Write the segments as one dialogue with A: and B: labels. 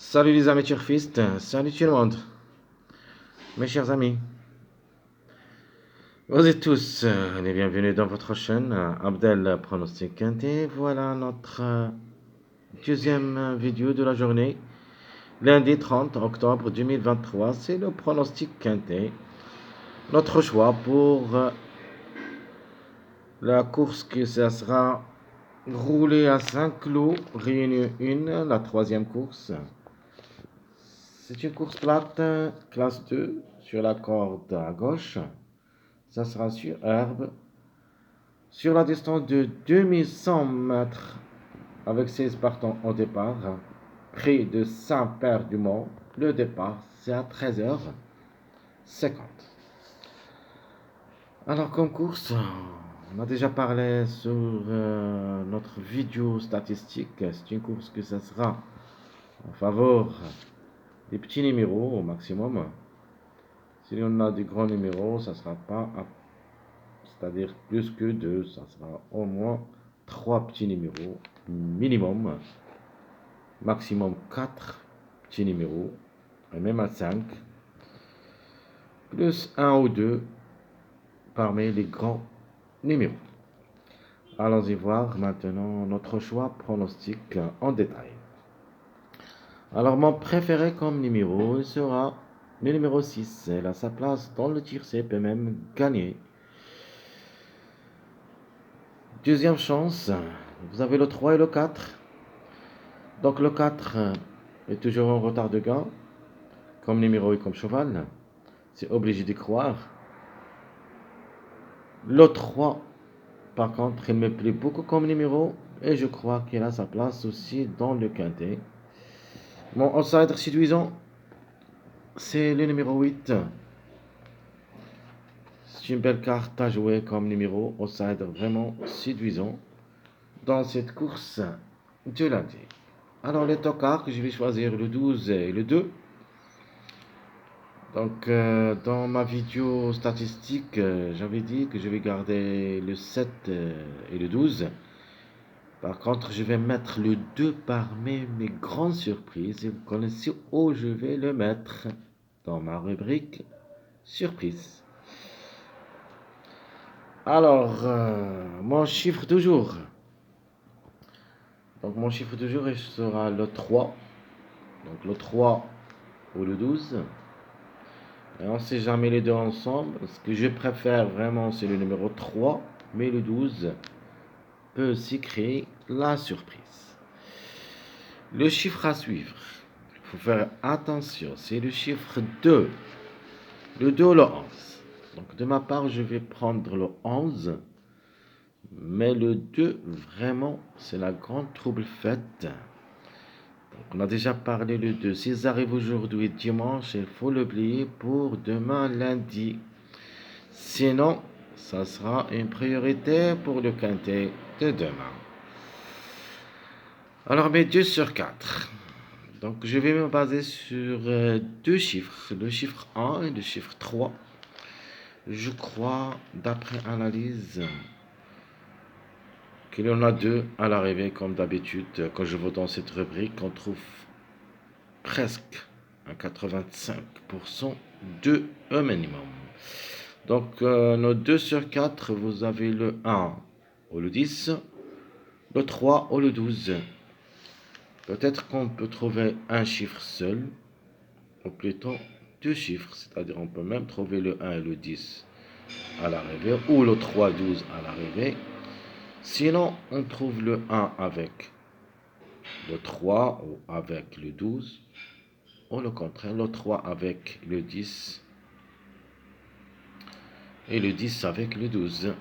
A: Salut les amis turfistes, salut tout le monde, mes chers amis. Vous êtes tous les bienvenus dans votre chaîne Abdel Pronostic Quintet. Voilà notre deuxième vidéo de la journée, lundi 30 octobre 2023. C'est le pronostic Quintet. Notre choix pour la course que ça sera roulée à 5 lots, réunion 1, la troisième course. C'est une course plate, classe 2, sur la corde à gauche. Ça sera sur herbe, sur la distance de 2100 mètres, avec 16 partants au départ, près de Saint-Père-du-Mont. Le départ, c'est à 13h50. Alors, comme course, on a déjà parlé sur notre vidéo statistique. C'est une course que ça sera en faveur des petits numéros au maximum. Si on a des grands numéros, ça ne sera pas, c'est-à-dire plus que 2, ça sera au moins 3 petits numéros minimum, maximum 4 petits numéros, et même à 5, plus un ou 2 parmi les grands numéros. Allons-y voir maintenant notre choix pronostic en détail. Alors mon préféré comme numéro sera le numéro 6. Elle a sa place dans le tiercé, peut même gagner. Deuxième chance, vous avez le 3 et le 4. Donc le 4 est toujours en retard de gain, comme numéro et comme cheval. C'est obligé d'y croire. Le 3, par contre, il me plaît beaucoup comme numéro et je crois qu'il a sa place aussi dans le quintet. Mon outsider séduisant, c'est le numéro 8. C'est une belle carte à jouer comme numéro outsider vraiment séduisant dans cette course de lundi. Alors les tocards que je vais choisir le 12 et le 2. Donc dans ma vidéo statistique, j'avais dit que je vais garder le 7 et le 12. Par contre, je vais mettre le 2 parmi mes grandes surprises. Et vous connaissez où je vais le mettre dans ma rubrique surprise. Alors, mon chiffre du jour. Donc, mon chiffre du jour sera le 3. Donc, le 3 ou le 12. Et on ne sait jamais les deux ensemble. Ce que je préfère vraiment, c'est le numéro 3. Mais le 12 peut aussi créer la surprise. Le chiffre à suivre. Il faut faire attention. C'est le chiffre 2. Le 2 ou le 11. Donc, de ma part, je vais prendre le 11. Mais le 2, vraiment, c'est la grande trouble faite. Donc, on a déjà parlé le 2. S'ils arrivent aujourd'hui dimanche, il faut l'oublier pour demain lundi. Sinon, ça sera une priorité pour le quintet de demain. Alors, mes 2 sur 4. Donc, je vais me baser sur deux chiffres, le chiffre 1 et le chiffre 3. Je crois, d'après analyse, qu'il y en a deux à l'arrivée, comme d'habitude. Quand je vois dans cette rubrique, on trouve presque un 85% de un minimum. Donc, nos 2 sur 4, vous avez le 1 ou le 10, le 3 ou le 12. Peut-être qu'on peut trouver un chiffre seul, ou plutôt deux chiffres, c'est-à-dire on peut même trouver le 1 et le 10 à l'arrivée, ou le 3, 12 à l'arrivée. Sinon, on trouve le 1 avec le 3 ou avec le 12, ou le contraire, le 3 avec le 10 et le 10 avec le 12.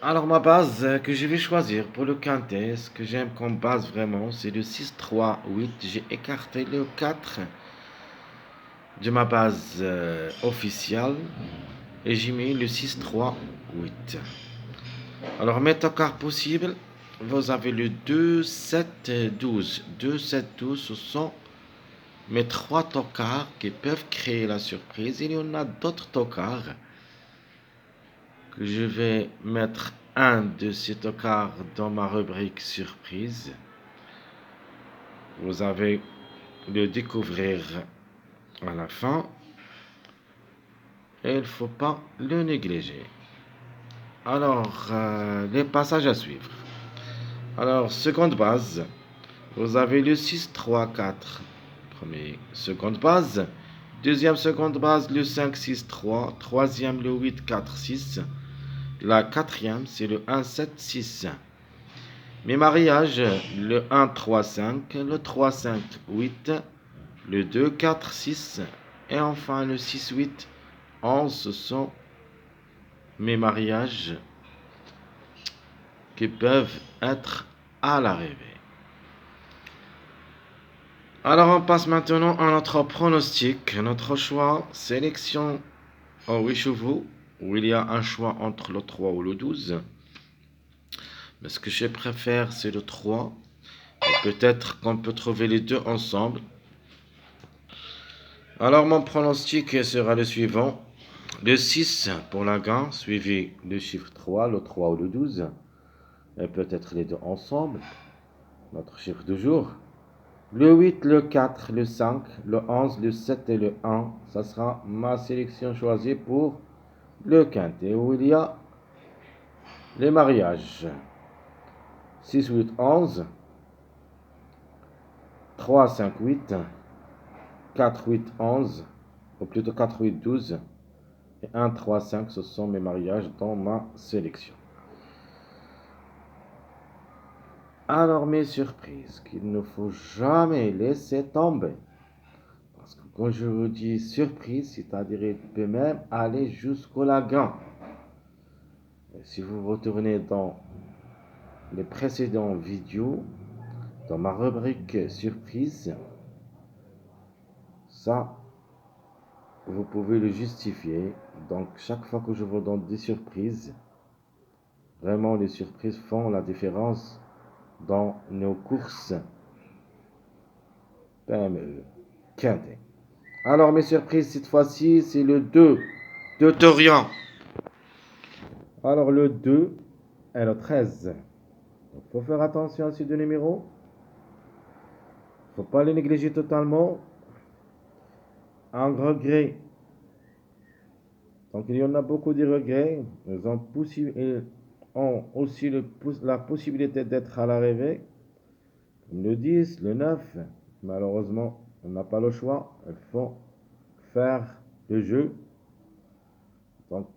A: Alors ma base que je vais choisir pour le quintet, ce que j'aime comme base vraiment, c'est le 6, 3, 8. J'ai écarté le 4 de ma base officielle et j'ai mis le 6, 3, 8. Alors mes tocards possibles, vous avez le 2, 7, 12. 2, 7, 12, ce sont mes 3 tocards qui peuvent créer la surprise. Il y en a d'autres tocards que je vais mettre un de ces tocards dans ma rubrique surprise. vous avez le découvrir à la fin. Et il ne faut pas le négliger. Alors, les passages à suivre. Alors, seconde base, vous avez le 6, 3, 4. Seconde base. Deuxième seconde base, le 5, 6, 3. Troisième, le 8, 4, 6. La quatrième, c'est le 1, 7, 6. Mes mariages, le 1, 3, 5. Le 3, 5, 8. Le 2, 4, 6. Et enfin, le 6, 8, 11. Ce sont mes mariages qui peuvent être à l'arrivée. Alors on passe maintenant à notre pronostic, notre choix, sélection en 8 chevaux, où il y a un choix entre le 3 ou le 12. Mais ce que je préfère, c'est le 3. Et peut-être qu'on peut trouver les deux ensemble. Alors mon pronostic sera le suivant. Le 6 pour la gain, suivi du chiffre 3, le 3 ou le 12. Et peut-être les deux ensemble. Notre chiffre du jour. Le 8, le 4, le 5, le 11, le 7 et le 1. Ça sera ma sélection choisie pour le quintet où il y a les mariages. 6, 8, 11. 3, 5, 8. 4, 8, 11. Ou plutôt 4, 8, 12. Et 1, 3, 5. Ce sont mes mariages dans ma sélection. Alors mes surprises qu'il ne faut jamais laisser tomber. Parce que quand je vous dis surprise, c'est-à-dire il peut même aller jusqu'au lagan. Et si vous retournez dans les précédentes vidéos, dans ma rubrique surprise, ça, vous pouvez le justifier. Donc chaque fois que je vous donne des surprises, vraiment les surprises font la différence dans nos courses PME quintet. Alors mes surprises cette fois-ci, c'est le 2 de Torian. Alors le 2 et le 13. Il faut faire attention à ces deux numéros. Il ne faut pas les négliger totalement. Un regret. Donc il y en a beaucoup de regrets. Ils ont aussi la possibilité d'être à l'arrivée. Le 10, le 9. Malheureusement, on n'a pas le choix. Il faut faire le jeu. Donc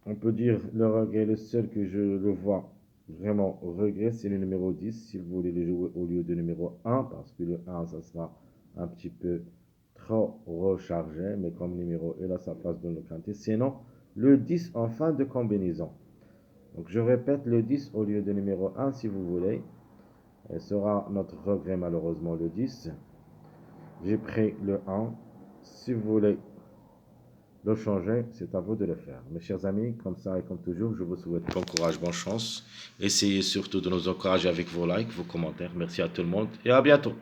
A: on peut dire le regret, le seul que je le vois vraiment regret, c'est le numéro 10. Si vous voulez le jouer au lieu du numéro 1, parce que le 1, ça sera un petit peu trop rechargé, mais comme numéro, il a sa place dans le quintet. Sinon, le 10 en fin de combinaison. Donc je répète, le 10 au lieu du numéro 1, si vous voulez. Et sera notre regret malheureusement le 10. J'ai pris le 1. Si vous voulez le changer, c'est à vous de le faire. Mes chers amis, comme ça et comme toujours, je vous souhaite bon courage, bonne chance. Essayez surtout de nous encourager avec vos likes, vos commentaires. Merci à tout le monde et à bientôt.